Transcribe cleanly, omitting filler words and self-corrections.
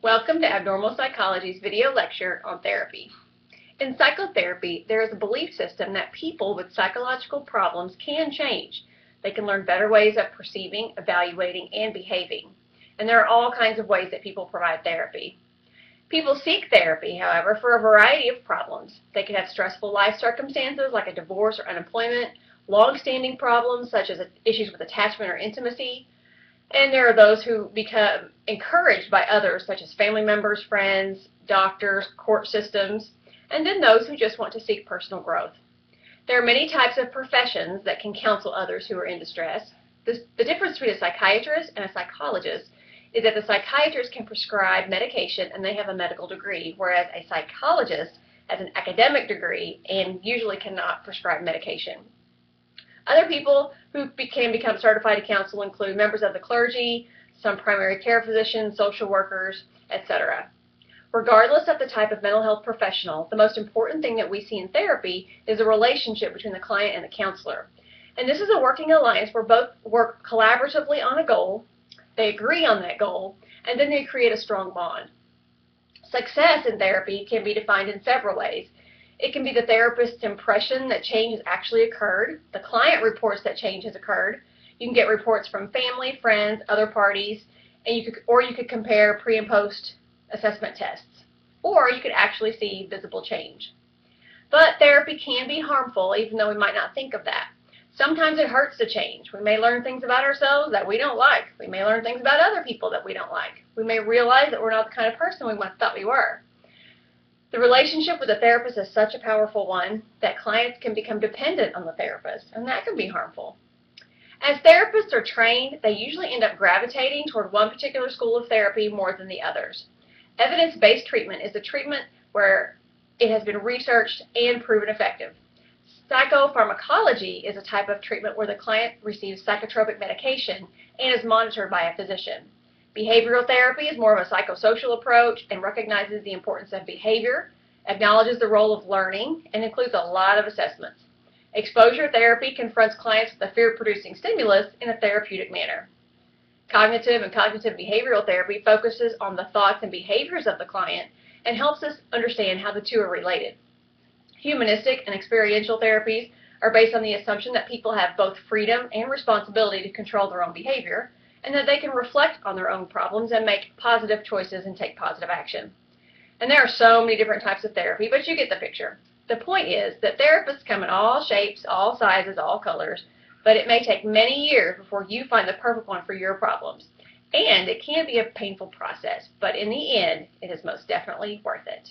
Welcome to Abnormal Psychology's video lecture on therapy. In psychotherapy, there is a belief system that people with psychological problems can change. They can learn better ways of perceiving, evaluating, and behaving. And there are all kinds of ways that people provide therapy. People seek therapy, however, for a variety of problems. They can have stressful life circumstances like a divorce or unemployment, long-standing problems such as issues with attachment or intimacy, and there are those who become encouraged by others, such as family members, friends, doctors, court systems, and then those who just want to seek personal growth. There are many types of professions that can counsel others who are in distress. The difference between a psychiatrist and a psychologist is that the psychiatrist can prescribe medication and they have a medical degree, whereas a psychologist has an academic degree and usually cannot prescribe medication. Other people who can become certified to counsel include members of the clergy, some primary care physicians, social workers, etc. Regardless of the type of mental health professional, the most important thing that we see in therapy is the relationship between the client and the counselor. And this is a working alliance where both work collaboratively on a goal, they agree on that goal, and then they create a strong bond. Success in therapy can be defined in several ways. It can be the therapist's impression that change has actually occurred. The client reports that change has occurred. You can get reports from family, friends, other parties, and you could compare pre- and post-assessment tests. Or you could actually see visible change. But therapy can be harmful, even though we might not think of that. Sometimes it hurts to change. We may learn things about ourselves that we don't like. We may learn things about other people that we don't like. We may realize that we're not the kind of person we once thought we were. The relationship with the therapist is such a powerful one that clients can become dependent on the therapist, and that can be harmful. As therapists are trained, they usually end up gravitating toward one particular school of therapy more than the others. Evidence-based treatment is a treatment where it has been researched and proven effective. Psychopharmacology is a type of treatment where the client receives psychotropic medication and is monitored by a physician. Behavioral therapy is more of a psychosocial approach and recognizes the importance of behavior, acknowledges the role of learning, and includes a lot of assessments. Exposure therapy confronts clients with a fear-producing stimulus in a therapeutic manner. Cognitive and cognitive behavioral therapy focuses on the thoughts and behaviors of the client and helps us understand how the two are related. Humanistic and experiential therapies are based on the assumption that people have both freedom and responsibility to control their own behavior, and that they can reflect on their own problems and make positive choices and take positive action. And there are so many different types of therapy, but you get the picture. The point is that therapists come in all shapes, all sizes, all colors, but it may take many years before you find the perfect one for your problems. And it can be a painful process, but in the end, it is most definitely worth it.